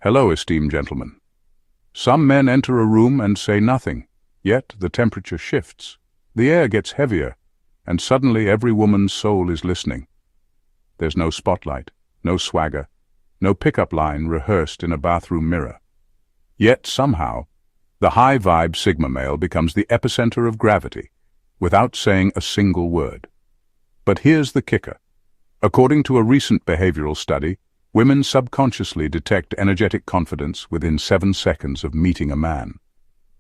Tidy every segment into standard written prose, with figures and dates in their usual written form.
Hello, esteemed gentlemen. Some men enter a room and say nothing, yet the temperature shifts. The air gets heavier, and suddenly every woman's soul is listening. There's no spotlight, no swagger, no pickup line rehearsed in a bathroom mirror. Yet somehow, the high-vibe Sigma male becomes the epicenter of gravity, without saying a single word. But here's the kicker. According to a recent behavioral study, women subconsciously detect energetic confidence within 7 seconds of meeting a man,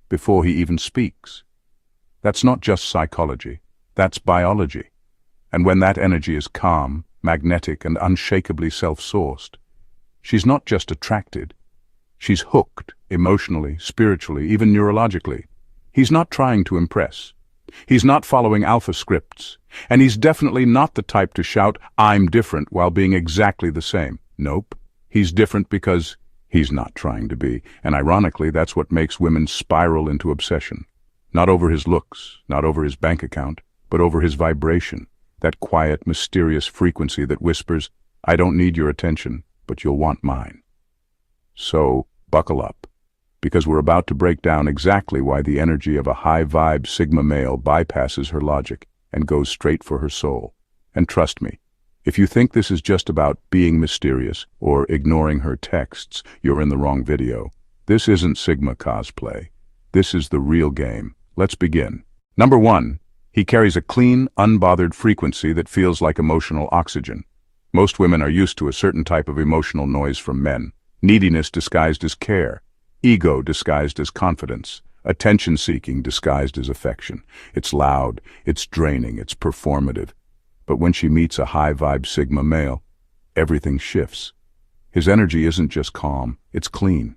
before he even speaks. That's not just psychology, that's biology. And when that energy is calm, magnetic, and unshakably self-sourced, she's not just attracted, she's hooked emotionally, spiritually, even neurologically. He's not trying to impress. He's not following alpha scripts, and he's definitely not the type to shout, "I'm different," while being exactly the same. Nope. He's different because he's not trying to be, and ironically, that's what makes women spiral into obsession. Not over his looks, not over his bank account, but over his vibration, that quiet, mysterious frequency that whispers, "I don't need your attention, but you'll want mine." So, buckle up, because we're about to break down exactly why the energy of a high-vibe Sigma male bypasses her logic and goes straight for her soul. And trust me, if you think this is just about being mysterious or ignoring her texts, you're in the wrong video. This isn't Sigma cosplay. This is the real game. Let's begin. Number 1. He carries a clean, unbothered frequency that feels like emotional oxygen. Most women are used to a certain type of emotional noise from men. Neediness disguised as care. Ego disguised as confidence. Attention-seeking disguised as affection. It's loud, it's draining, it's performative. But when she meets a high-vibe Sigma male, everything shifts. His energy isn't just calm, it's clean.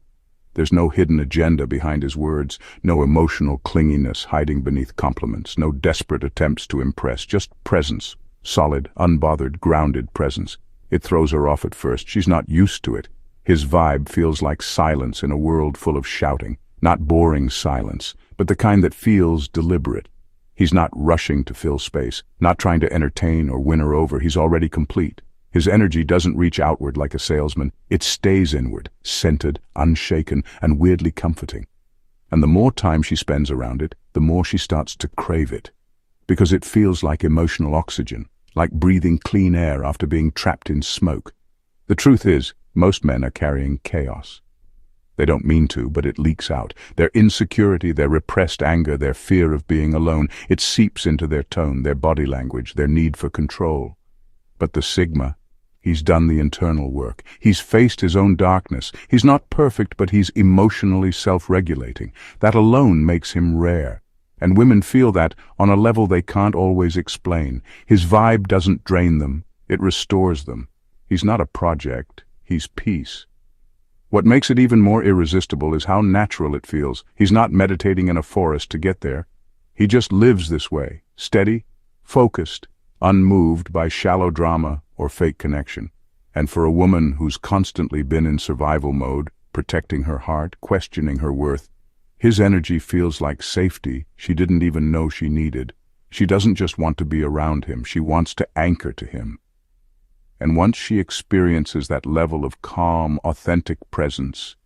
There's no hidden agenda behind his words, no emotional clinginess hiding beneath compliments, no desperate attempts to impress, just presence. Solid, unbothered, grounded presence. It throws her off at first. She's not used to it. His vibe feels like silence in a world full of shouting. Not boring silence, but the kind that feels deliberate. He's not rushing to fill space, not trying to entertain or win her over. He's already complete. His energy doesn't reach outward like a salesman. It stays inward, scented, unshaken, and weirdly comforting. And the more time she spends around it, the more she starts to crave it. Because it feels like emotional oxygen, like breathing clean air after being trapped in smoke. The truth is, most men are carrying chaos. They don't mean to, but it leaks out. Their insecurity, their repressed anger, their fear of being alone, it seeps into their tone, their body language, their need for control. But the Sigma, he's done the internal work. He's faced his own darkness. He's not perfect, but he's emotionally self-regulating. That alone makes him rare. And women feel that on a level they can't always explain. His vibe doesn't drain them, it restores them. He's not a project, he's peace. What makes it even more irresistible is how natural it feels. He's not meditating in a forest to get there. He just lives this way, steady, focused, unmoved by shallow drama or fake connection. And for a woman who's constantly been in survival mode, protecting her heart, questioning her worth, his energy feels like safety she didn't even know she needed. She doesn't just want to be around him, she wants to anchor to him. And once she experiences that level of calm, authentic presence,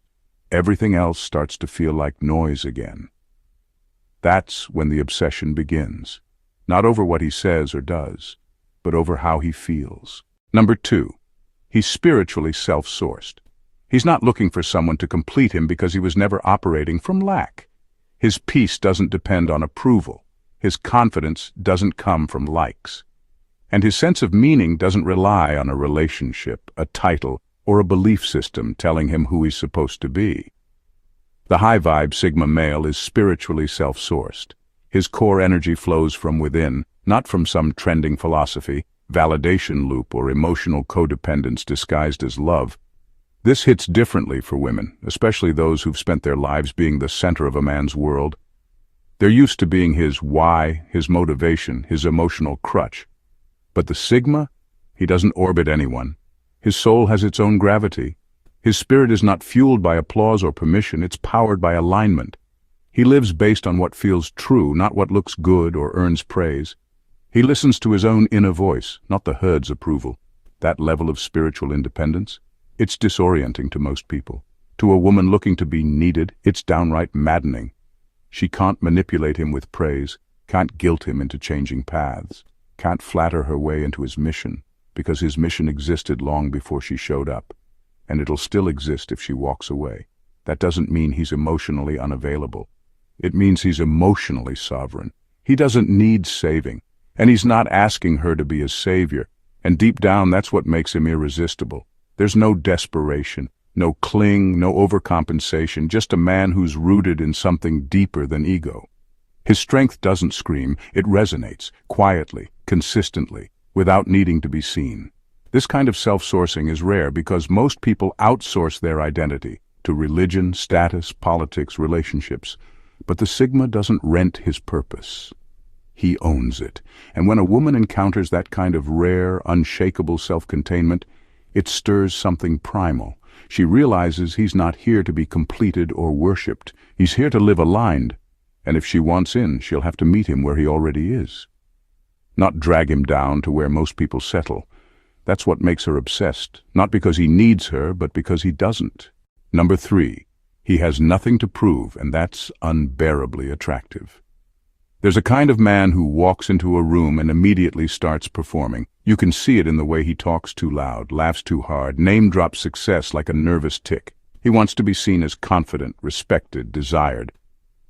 everything else starts to feel like noise again. That's when the obsession begins. Not over what he says or does, but over how he feels. Number 2, he's spiritually self-sourced. He's not looking for someone to complete him because he was never operating from lack. His peace doesn't depend on approval. His confidence doesn't come from likes. And his sense of meaning doesn't rely on a relationship, a title, or a belief system telling him who he's supposed to be. The high-vibe Sigma male is spiritually self-sourced. His core energy flows from within, not from some trending philosophy, validation loop, or emotional codependence disguised as love. This hits differently for women, especially those who've spent their lives being the center of a man's world. They're used to being his why, his motivation, his emotional crutch. But the Sigma, he doesn't orbit anyone. His soul has its own gravity. His spirit is not fueled by applause or permission, it's powered by alignment. He lives based on what feels true, not what looks good or earns praise. He listens to his own inner voice, not the herd's approval. That level of spiritual independence, it's disorienting to most people. To a woman looking to be needed, it's downright maddening. She can't manipulate him with praise, can't guilt him into changing paths, can't flatter her way into his mission, because his mission existed long before she showed up, and it'll still exist if she walks away. That doesn't mean he's emotionally unavailable. It means he's emotionally sovereign. He doesn't need saving, and he's not asking her to be his savior, and deep down that's what makes him irresistible. There's no desperation, no cling, no overcompensation, just a man who's rooted in something deeper than ego. His strength doesn't scream, it resonates, quietly, consistently, without needing to be seen. This kind of self-sourcing is rare because most people outsource their identity to religion, status, politics, relationships. But the Sigma doesn't rent his purpose. He owns it. And when a woman encounters that kind of rare, unshakable self-containment, it stirs something primal. She realizes he's not here to be completed or worshipped. He's here to live aligned. And if she wants in, she'll have to meet him where he already is. Not drag him down to where most people settle. That's what makes her obsessed. Not because he needs her, but because he doesn't. Number 3. He has nothing to prove, and that's unbearably attractive. There's a kind of man who walks into a room and immediately starts performing. You can see it in the way he talks too loud, laughs too hard, name-drops success like a nervous tick. He wants to be seen as confident, respected, desired.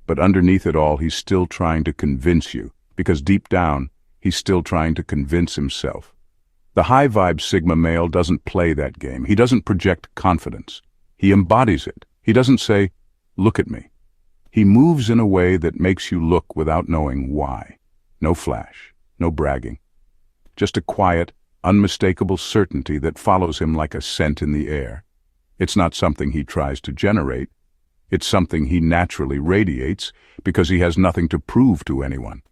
But underneath it all, he's still trying to convince you, because deep down, he's still trying to convince himself. The high-vibe Sigma male doesn't play that game. He doesn't project confidence. He embodies it. He doesn't say, "Look at me." He moves in a way that makes you look without knowing why. No flash, no bragging. Just a quiet, unmistakable certainty that follows him like a scent in the air. It's not something he tries to generate. It's something he naturally radiates because he has nothing to prove to anyone.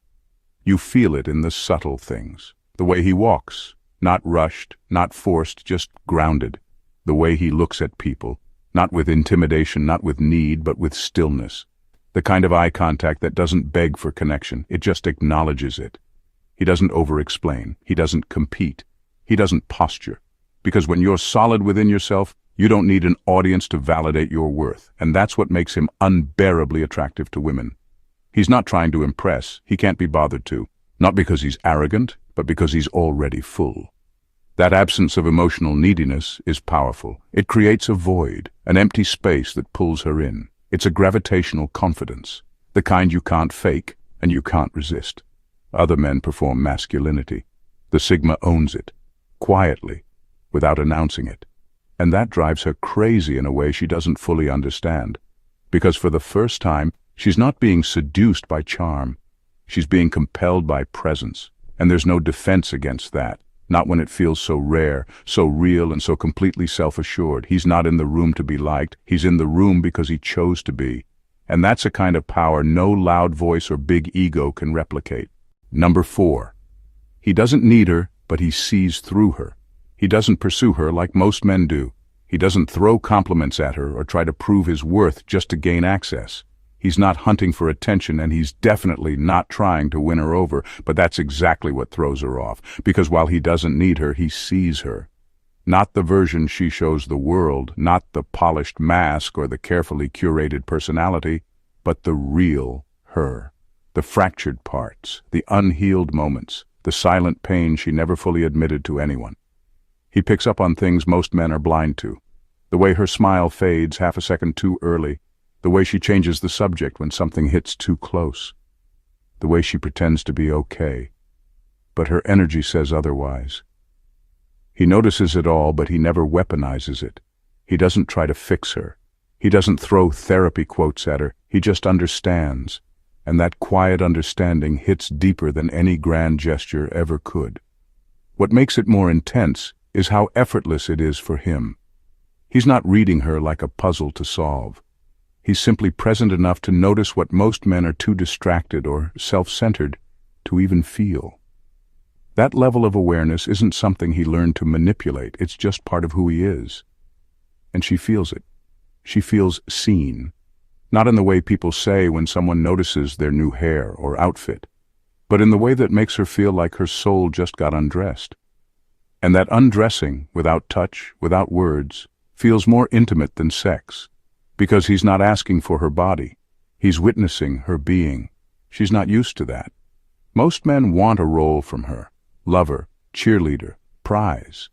You feel it in the subtle things. The way he walks, not rushed, not forced, just grounded. The way he looks at people, not with intimidation, not with need, but with stillness. The kind of eye contact that doesn't beg for connection, it just acknowledges it. He doesn't over-explain. He doesn't compete. He doesn't posture. Because when you're solid within yourself, you don't need an audience to validate your worth, and that's what makes him unbearably attractive to women. He's not trying to impress. He can't be bothered to. Not because he's arrogant, but because he's already full. That absence of emotional neediness is powerful. It creates a void, an empty space that pulls her in. It's a gravitational confidence, the kind you can't fake and you can't resist. Other men perform masculinity. The Sigma owns it, quietly, without announcing it. And that drives her crazy in a way she doesn't fully understand. Because for the first time, she's not being seduced by charm. She's being compelled by presence. And there's no defense against that. Not when it feels so rare, so real, and so completely self-assured. He's not in the room to be liked. He's in the room because he chose to be. And that's a kind of power no loud voice or big ego can replicate. Number 4. He doesn't need her, but he sees through her. He doesn't pursue her like most men do. He doesn't throw compliments at her or try to prove his worth just to gain access. He's not hunting for attention, and he's definitely not trying to win her over, but that's exactly what throws her off, because while he doesn't need her, he sees her. Not the version she shows the world, not the polished mask or the carefully curated personality, but the real her. The fractured parts, the unhealed moments, the silent pain she never fully admitted to anyone. He picks up on things most men are blind to. The way her smile fades half a second too early, the way she changes the subject when something hits too close, the way she pretends to be okay, but her energy says otherwise. He notices it all, but he never weaponizes it. He doesn't try to fix her. He doesn't throw therapy quotes at her. He just understands, and that quiet understanding hits deeper than any grand gesture ever could. What makes it more intense is how effortless it is for him. He's not reading her like a puzzle to solve. He's simply present enough to notice what most men are too distracted or self-centered to even feel. That level of awareness isn't something he learned to manipulate. It's just part of who he is. And she feels it. She feels seen. Not in the way people say when someone notices their new hair or outfit, but in the way that makes her feel like her soul just got undressed. And that undressing, without touch, without words, feels more intimate than sex. Because he's not asking for her body. He's witnessing her being. She's not used to that. Most men want a role from her. Lover, cheerleader, prize.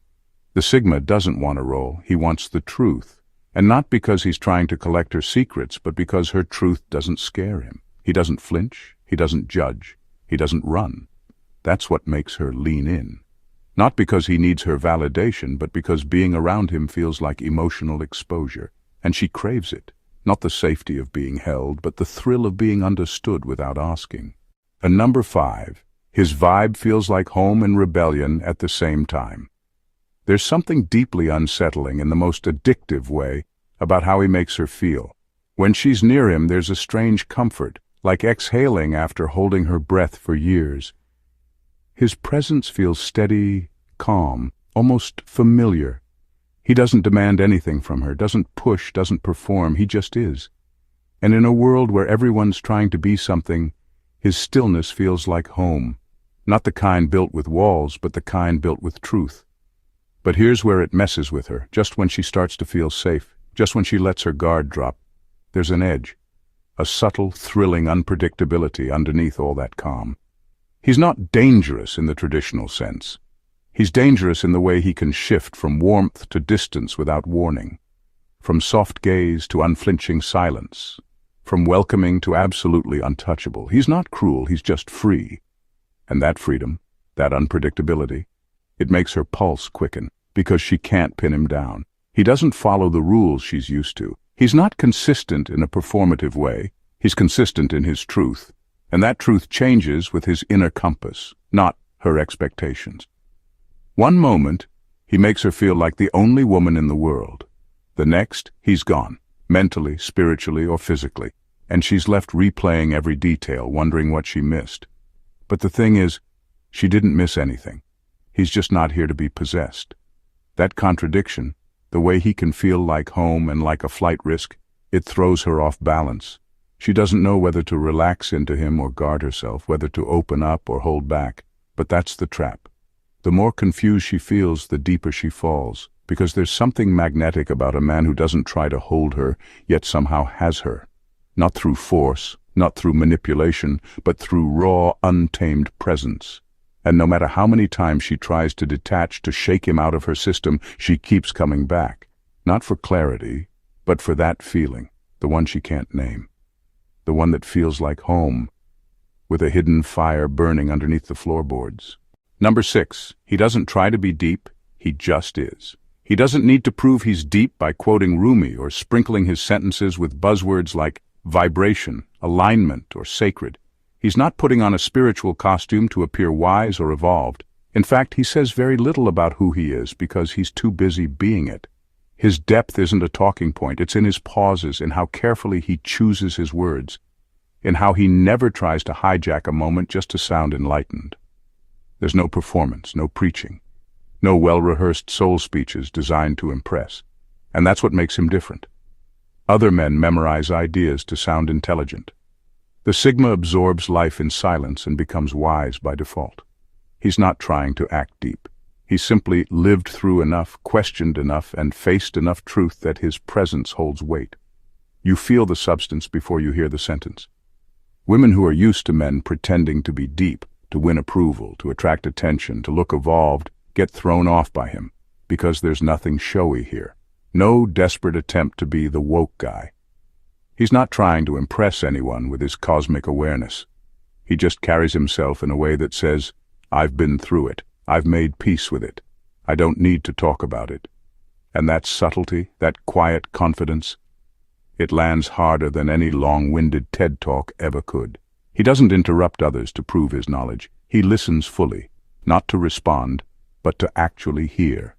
The Sigma doesn't want a role, he wants the truth. And not because he's trying to collect her secrets, but because her truth doesn't scare him. He doesn't flinch, he doesn't judge, he doesn't run. That's what makes her lean in. Not because he needs her validation, but because being around him feels like emotional exposure. And she craves it. Not the safety of being held, but the thrill of being understood without asking. And number 5, his vibe feels like home and rebellion at the same time. There's something deeply unsettling in the most addictive way about how he makes her feel. When she's near him, there's a strange comfort, like exhaling after holding her breath for years. His presence feels steady, calm, almost familiar. He doesn't demand anything from her, doesn't push, doesn't perform, he just is. And in a world where everyone's trying to be something, his stillness feels like home. Not the kind built with walls, but the kind built with truth. But here's where it messes with her, just when she starts to feel safe, just when she lets her guard drop. There's an edge, a subtle, thrilling unpredictability underneath all that calm. He's not dangerous in the traditional sense. He's dangerous in the way he can shift from warmth to distance without warning, from soft gaze to unflinching silence, from welcoming to absolutely untouchable. He's not cruel, he's just free. And that freedom, that unpredictability, it makes her pulse quicken, because she can't pin him down. He doesn't follow the rules she's used to. He's not consistent in a performative way. He's consistent in his truth. And that truth changes with his inner compass, not her expectations. One moment, he makes her feel like the only woman in the world. The next, he's gone, mentally, spiritually, or physically, and she's left replaying every detail, wondering what she missed. But the thing is, she didn't miss anything. He's just not here to be possessed. That contradiction, the way he can feel like home and like a flight risk, it throws her off balance. She doesn't know whether to relax into him or guard herself, whether to open up or hold back. But that's the trap. The more confused she feels, the deeper she falls, because there's something magnetic about a man who doesn't try to hold her, yet somehow has her. Not through force, not through manipulation, but through raw, untamed presence. And no matter how many times she tries to detach, to shake him out of her system, she keeps coming back. Not for clarity, but for that feeling, the one she can't name. The one that feels like home, with a hidden fire burning underneath the floorboards. Number 6, he doesn't try to be deep, he just is. He doesn't need to prove he's deep by quoting Rumi or sprinkling his sentences with buzzwords like vibration, alignment, or sacred. He's not putting on a spiritual costume to appear wise or evolved. In fact, he says very little about who he is because he's too busy being it. His depth isn't a talking point, it's in his pauses, in how carefully he chooses his words, in how he never tries to hijack a moment just to sound enlightened. There's no performance, no preaching, no well-rehearsed soul speeches designed to impress. And that's what makes him different. Other men memorize ideas to sound intelligent. The Sigma absorbs life in silence and becomes wise by default. He's not trying to act deep. He's simply lived through enough, questioned enough, and faced enough truth that his presence holds weight. You feel the substance before you hear the sentence. Women who are used to men pretending to be deep, to win approval, to attract attention, to look evolved, get thrown off by him, because there's nothing showy here. No desperate attempt to be the woke guy. He's not trying to impress anyone with his cosmic awareness. He just carries himself in a way that says, I've been through it. I've made peace with it. I don't need to talk about it. And that subtlety, that quiet confidence, it lands harder than any long-winded TED Talk ever could. He doesn't interrupt others to prove his knowledge. He listens fully, not to respond, but to actually hear.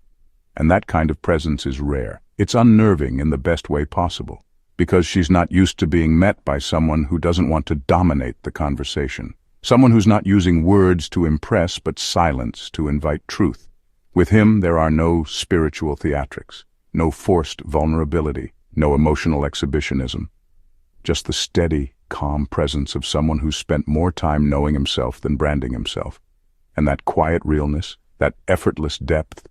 And that kind of presence is rare. It's unnerving in the best way possible, because she's not used to being met by someone who doesn't want to dominate the conversation. Someone who's not using words to impress, but silence to invite truth. With him, there are no spiritual theatrics, no forced vulnerability, no emotional exhibitionism. Just the steady, calm presence of someone who's spent more time knowing himself than branding himself. And that quiet realness, that effortless depth,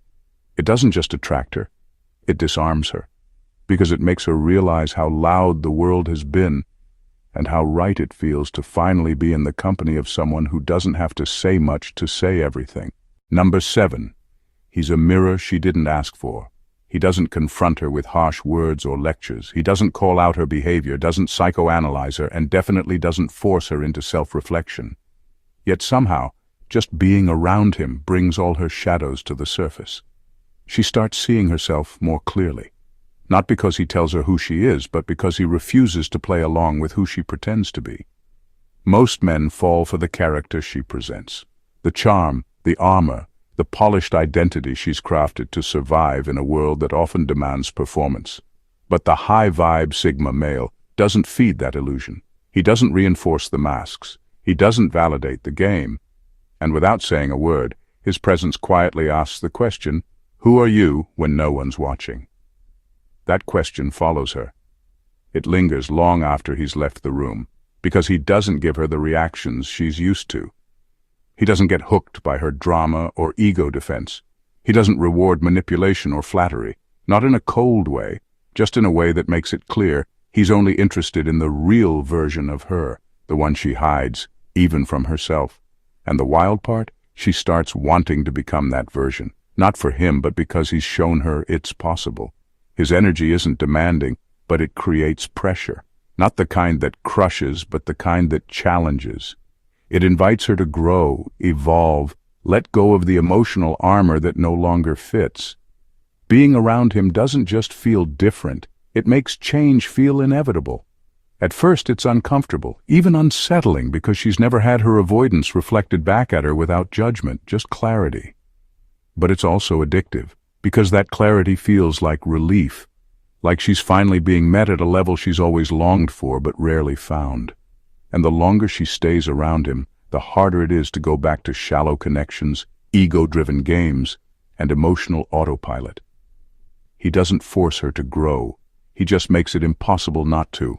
it doesn't just attract her, it disarms her. because it makes her realize how loud the world has been and how right it feels to finally be in the company of someone who doesn't have to say much to say everything. Number 7. He's a mirror she didn't ask for. He doesn't confront her with harsh words or lectures. He doesn't call out her behavior, doesn't psychoanalyze her, and definitely doesn't force her into self-reflection. Yet somehow, just being around him brings all her shadows to the surface. She starts seeing herself more clearly. Not because he tells her who she is, but because he refuses to play along with who she pretends to be. Most men fall for the character she presents. The charm, the armor, the polished identity she's crafted to survive in a world that often demands performance. But the high-vibe Sigma male doesn't feed that illusion. He doesn't reinforce the masks. He doesn't validate the game. And without saying a word, his presence quietly asks the question, "Who are you when no one's watching?" That question follows her. It lingers long after he's left the room, because he doesn't give her the reactions she's used to. He doesn't get hooked by her drama or ego defense. He doesn't reward manipulation or flattery, not in a cold way, just in a way that makes it clear he's only interested in the real version of her, the one she hides, even from herself. And the wild part? She starts wanting to become that version, not for him, but because he's shown her it's possible. His energy isn't demanding, but it creates pressure. Not the kind that crushes, but the kind that challenges. It invites her to grow, evolve, let go of the emotional armor that no longer fits. Being around him doesn't just feel different, it makes change feel inevitable. At first it's uncomfortable, even unsettling, because she's never had her avoidance reflected back at her without judgment, just clarity. But it's also addictive, because that clarity feels like relief, like she's finally being met at a level she's always longed for but rarely found. And the longer she stays around him, the harder it is to go back to shallow connections, ego-driven games, and emotional autopilot. He doesn't force her to grow. He just makes it impossible not to.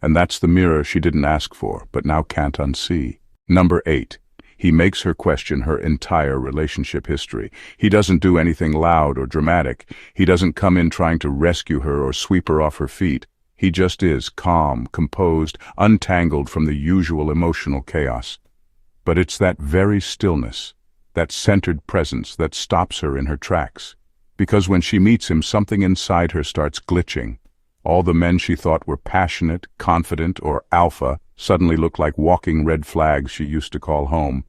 And that's the mirror she didn't ask for, but now can't unsee. Number 8. He makes her question her entire relationship history. He doesn't do anything loud or dramatic. He doesn't come in trying to rescue her or sweep her off her feet. He just is, calm, composed, untangled from the usual emotional chaos. But it's that very stillness, that centered presence that stops her in her tracks. Because when she meets him, something inside her starts glitching. All the men she thought were passionate, confident, or alpha suddenly look like walking red flags she used to call home.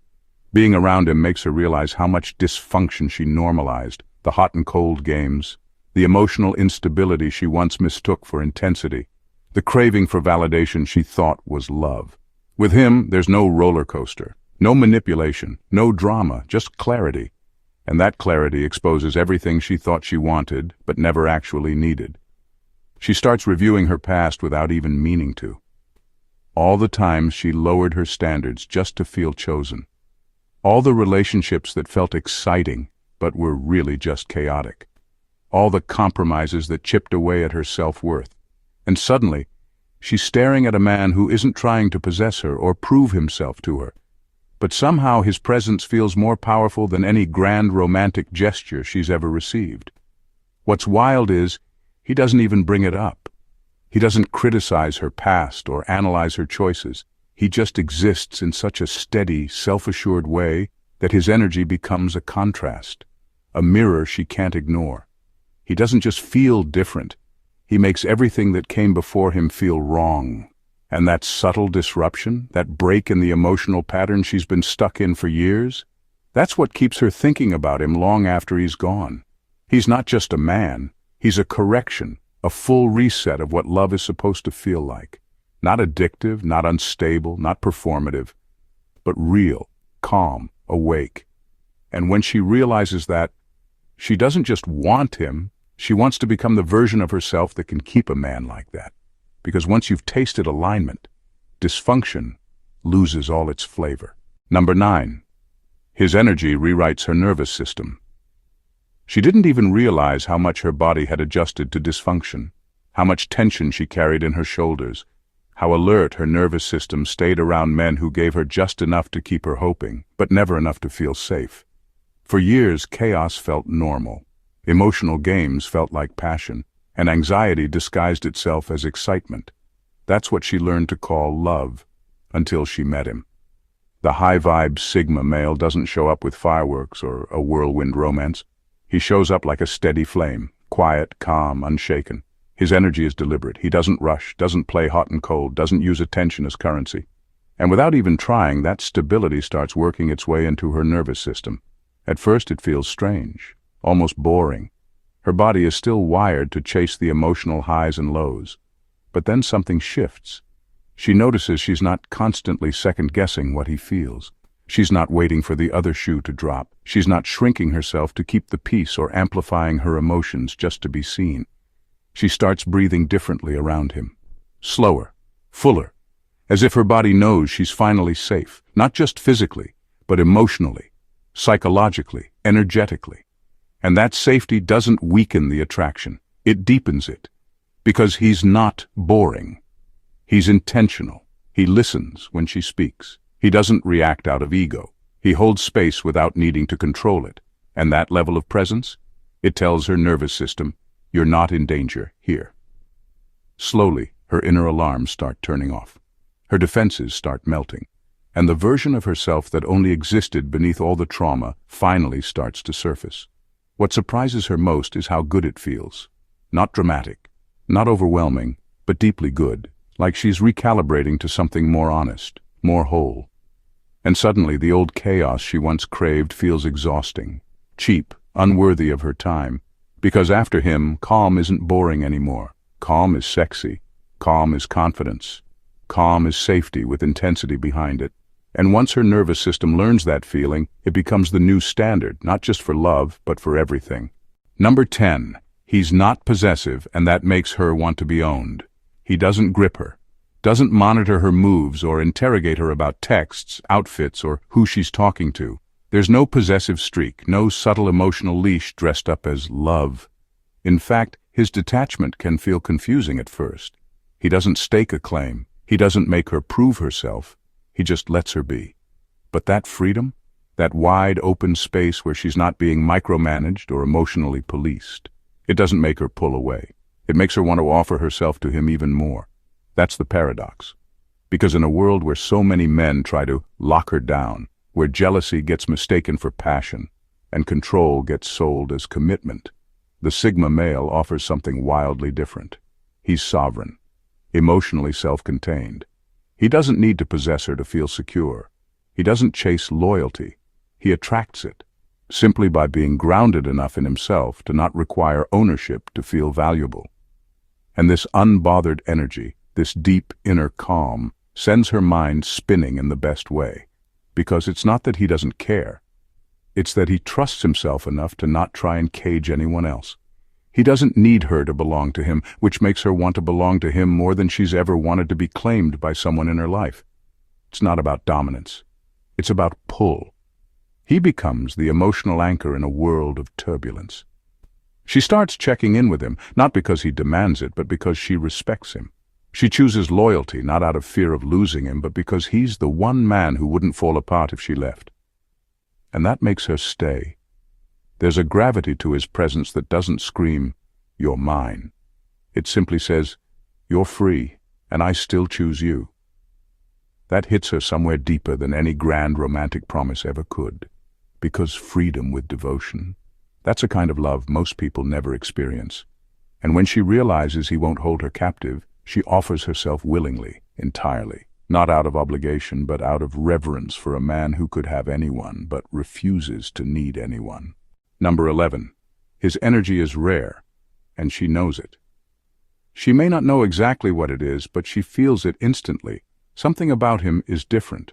Being around him makes her realize how much dysfunction she normalized, the hot and cold games, the emotional instability she once mistook for intensity, the craving for validation she thought was love. With him, there's no roller coaster, no manipulation, no drama, just clarity. And that clarity exposes everything she thought she wanted, but never actually needed. She starts reviewing her past without even meaning to. All the times she lowered her standards just to feel chosen. All the relationships that felt exciting, but were really just chaotic. All the compromises that chipped away at her self-worth. And suddenly, she's staring at a man who isn't trying to possess her or prove himself to her. But somehow his presence feels more powerful than any grand romantic gesture she's ever received. What's wild is, he doesn't even bring it up. He doesn't criticize her past or analyze her choices. He just exists in such a steady, self-assured way that his energy becomes a contrast, a mirror she can't ignore. He doesn't just feel different. He makes everything that came before him feel wrong. And that subtle disruption, that break in the emotional pattern she's been stuck in for years, that's what keeps her thinking about him long after he's gone. He's not just a man. He's a correction, a full reset of what love is supposed to feel like. Not addictive, not unstable, not performative, but real, calm, awake. And when she realizes that, she doesn't just want him, she wants to become the version of herself that can keep a man like that. Because once you've tasted alignment, dysfunction loses all its flavor. Number 9. His energy rewrites her nervous system. She didn't even realize how much her body had adjusted to dysfunction, how much tension she carried in her shoulders, how alert her nervous system stayed around men who gave her just enough to keep her hoping, but never enough to feel safe. For years, chaos felt normal. Emotional games felt like passion. and anxiety disguised itself as excitement. That's what she learned to call love, until she met him. The high-vibe Sigma male doesn't show up with fireworks or a whirlwind romance. He shows up like a steady flame, quiet, calm, unshaken. His energy is deliberate. He doesn't rush, doesn't play hot and cold, doesn't use attention as currency. And without even trying, that stability starts working its way into her nervous system. At first it feels strange, almost boring. Her body is still wired to chase the emotional highs and lows. But then something shifts. She notices she's not constantly second-guessing what he feels. She's not waiting for the other shoe to drop. She's not shrinking herself to keep the peace or amplifying her emotions just to be seen. She starts breathing differently around him. Slower, fuller, as if her body knows she's finally safe, not just physically, but emotionally, psychologically, energetically. And that safety doesn't weaken the attraction, it deepens it. Because he's not boring. He's intentional. He listens when she speaks. He doesn't react out of ego. He holds space without needing to control it. And that level of presence? It tells her nervous system, you're not in danger here. Slowly, her inner alarms start turning off. Her defenses start melting. And the version of herself that only existed beneath all the trauma finally starts to surface. What surprises her most is how good it feels. Not dramatic, not overwhelming, but deeply good, like she's recalibrating to something more honest, more whole. And suddenly the old chaos she once craved feels exhausting, cheap, unworthy of her time, because after him, calm isn't boring anymore. Calm is sexy. Calm is confidence. Calm is safety with intensity behind it. And once her nervous system learns that feeling, it becomes the new standard, not just for love, but for everything. Number 10. He's not possessive, and that makes her want to be owned. He doesn't grip her, doesn't monitor her moves or interrogate her about texts, outfits, or who she's talking to. There's no possessive streak, no subtle emotional leash dressed up as love. In fact, his detachment can feel confusing at first. He doesn't stake a claim. He doesn't make her prove herself. He just lets her be. But that freedom, that wide open space where she's not being micromanaged or emotionally policed, it doesn't make her pull away. It makes her want to offer herself to him even more. That's the paradox. Because in a world where so many men try to lock her down, where jealousy gets mistaken for passion, and control gets sold as commitment, the Sigma male offers something wildly different. He's sovereign, emotionally self-contained. He doesn't need to possess her to feel secure. He doesn't chase loyalty. He attracts it, simply by being grounded enough in himself to not require ownership to feel valuable. And this unbothered energy, this deep inner calm, sends her mind spinning in the best way. Because it's not that he doesn't care. It's that he trusts himself enough to not try and cage anyone else. He doesn't need her to belong to him, which makes her want to belong to him more than she's ever wanted to be claimed by someone in her life. It's not about dominance. It's about pull. He becomes the emotional anchor in a world of turbulence. She starts checking in with him, not because he demands it, but because she respects him. She chooses loyalty, not out of fear of losing him, but because he's the one man who wouldn't fall apart if she left. And that makes her stay. There's a gravity to his presence that doesn't scream, "You're mine." It simply says, "You're free, and I still choose you." That hits her somewhere deeper than any grand romantic promise ever could. Because freedom with devotion, that's a kind of love most people never experience. And when she realizes he won't hold her captive, she offers herself willingly, entirely, not out of obligation, but out of reverence for a man who could have anyone, but refuses to need anyone. Number 11. His energy is rare, and she knows it. She may not know exactly what it is, but she feels it instantly. Something about him is different.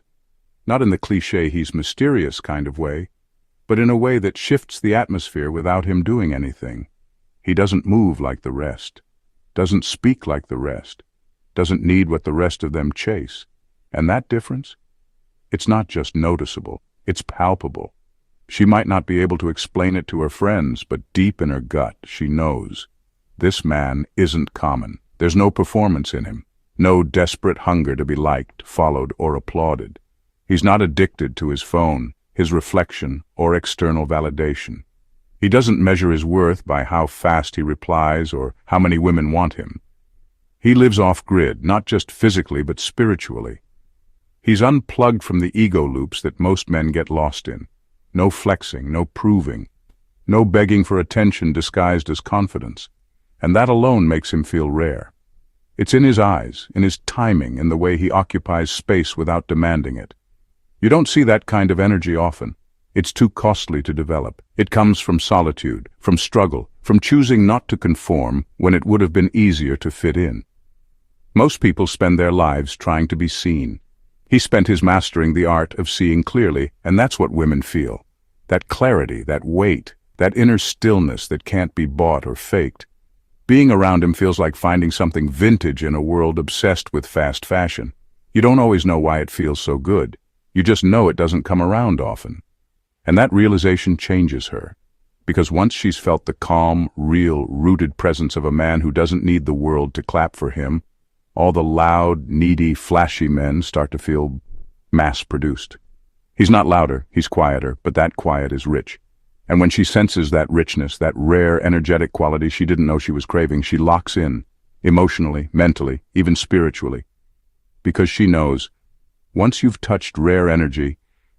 Not in the cliché he's mysterious kind of way, but in a way that shifts the atmosphere without him doing anything. He doesn't move like the rest, doesn't speak like the rest, doesn't need what the rest of them chase. And that difference? It's not just noticeable, it's palpable. She might not be able to explain it to her friends, but deep in her gut, she knows. This man isn't common. There's no performance in him, no desperate hunger to be liked, followed, or applauded. He's not addicted to his phone, his reflection, or external validation. He doesn't measure his worth by how fast he replies or how many women want him. He lives off-grid, not just physically but spiritually. He's unplugged from the ego loops that most men get lost in. No flexing, no proving, no begging for attention disguised as confidence. And that alone makes him feel rare. It's in his eyes, in his timing, in the way he occupies space without demanding it. You don't see that kind of energy often. It's too costly to develop. It comes from solitude, from struggle, from choosing not to conform when it would have been easier to fit in. Most people spend their lives trying to be seen. He spent his mastering the art of seeing clearly, and that's what women feel. That clarity, that weight, that inner stillness that can't be bought or faked. Being around him feels like finding something vintage in a world obsessed with fast fashion. You don't always know why it feels so good. You just know it doesn't come around often. And that realization changes her. Because once she's felt the calm, real, rooted presence of a man who doesn't need the world to clap for him, all the loud, needy, flashy men start to feel mass-produced. He's not louder, he's quieter, but that quiet is rich. And when she senses that richness, that rare, energetic quality she didn't know she was craving, she locks in, emotionally, mentally, even spiritually. Because she knows, once you've touched rare energy,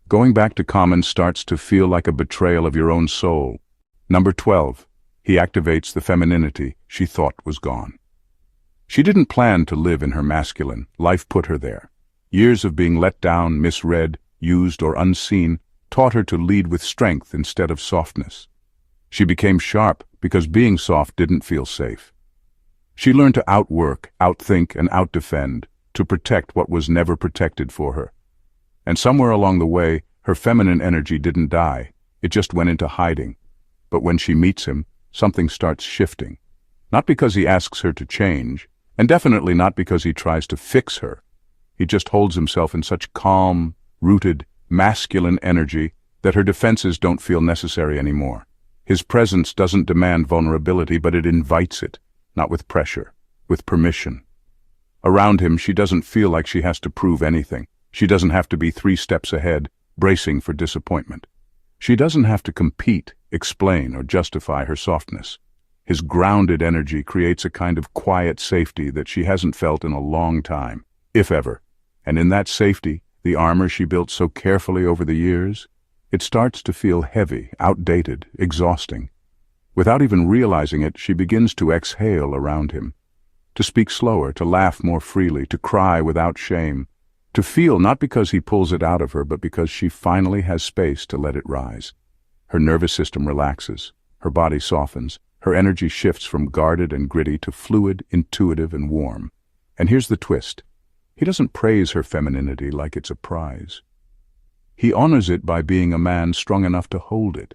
going back to common starts to feel like a betrayal of your own soul. Number 12. He activates the femininity she thought was gone. She didn't plan to live in her masculine. Life put her there. Years of being let down, misread, used, or unseen taught her to lead with strength instead of softness. She became sharp because being soft didn't feel safe. She learned to outwork, outthink, and outdefend, to protect what was never protected for her. And somewhere along the way, her feminine energy didn't die. It just went into hiding. But when she meets him, something starts shifting. Not because he asks her to change, and definitely not because he tries to fix her. He just holds himself in such calm, rooted, masculine energy that her defenses don't feel necessary anymore. His presence doesn't demand vulnerability, but it invites it, not with pressure, with permission. Around him, she doesn't feel like she has to prove anything. She doesn't have to be 3 steps ahead, bracing for disappointment. She doesn't have to compete, explain, or justify her softness. His grounded energy creates a kind of quiet safety that she hasn't felt in a long time, if ever. And in that safety, the armor she built so carefully over the years, it starts to feel heavy, outdated, exhausting. Without even realizing it, she begins to exhale around him, to speak slower, to laugh more freely, to cry without shame, to feel not because he pulls it out of her, but because she finally has space to let it rise. Her nervous system relaxes, her body softens, her energy shifts from guarded and gritty to fluid, intuitive, and warm. And here's the twist. He doesn't praise her femininity like it's a prize. He honors it by being a man strong enough to hold it.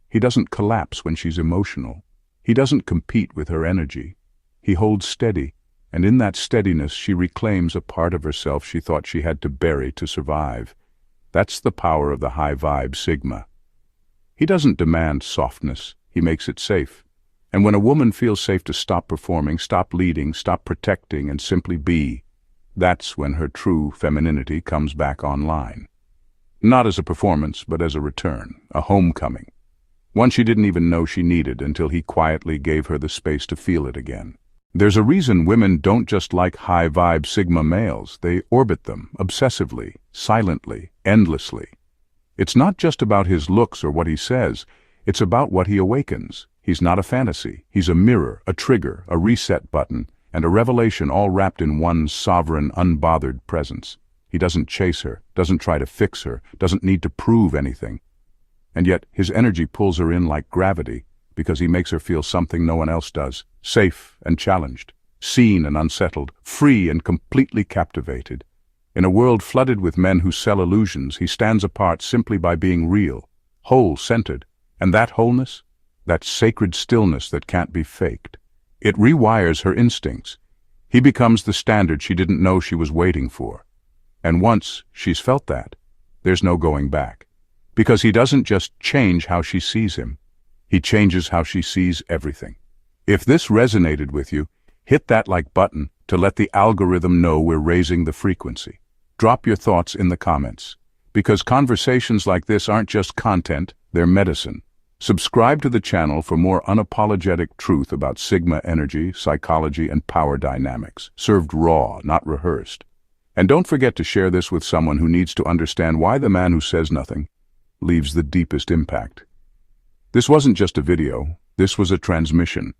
He doesn't collapse when she's emotional. He doesn't compete with her energy. He holds steady, and in that steadiness she reclaims a part of herself she thought she had to bury to survive. That's the power of the high-vibe Sigma. He doesn't demand softness. He makes it safe. And when a woman feels safe to stop performing, stop leading, stop protecting, and simply be, that's when her true femininity comes back online. Not as a performance, but as a return, a homecoming. One she didn't even know she needed until he quietly gave her the space to feel it again. There's a reason women don't just like high-vibe Sigma males. They orbit them, obsessively, silently, endlessly. It's not just about his looks or what he says. It's about what he awakens. He's not a fantasy. He's a mirror, a trigger, a reset button, and a revelation all wrapped in one sovereign, unbothered presence. He doesn't chase her, doesn't try to fix her, doesn't need to prove anything. And yet his energy pulls her in like gravity because he makes her feel something no one else does, safe and challenged, seen and unsettled, free and completely captivated. In a world flooded with men who sell illusions, he stands apart simply by being real, whole, centered. And that wholeness, that sacred stillness that can't be faked, it rewires her instincts. He becomes the standard she didn't know she was waiting for. And once she's felt that, there's no going back. Because he doesn't just change how she sees him, he changes how she sees everything. If this resonated with you, hit that like button to let the algorithm know we're raising the frequency. Drop your thoughts in the comments. Because conversations like this aren't just content, they're medicine. Subscribe to the channel for more unapologetic truth about Sigma energy, psychology, and power dynamics, served raw, not rehearsed. And don't forget to share this with someone who needs to understand why the man who says nothing leaves the deepest impact. This wasn't just a video, this was a transmission,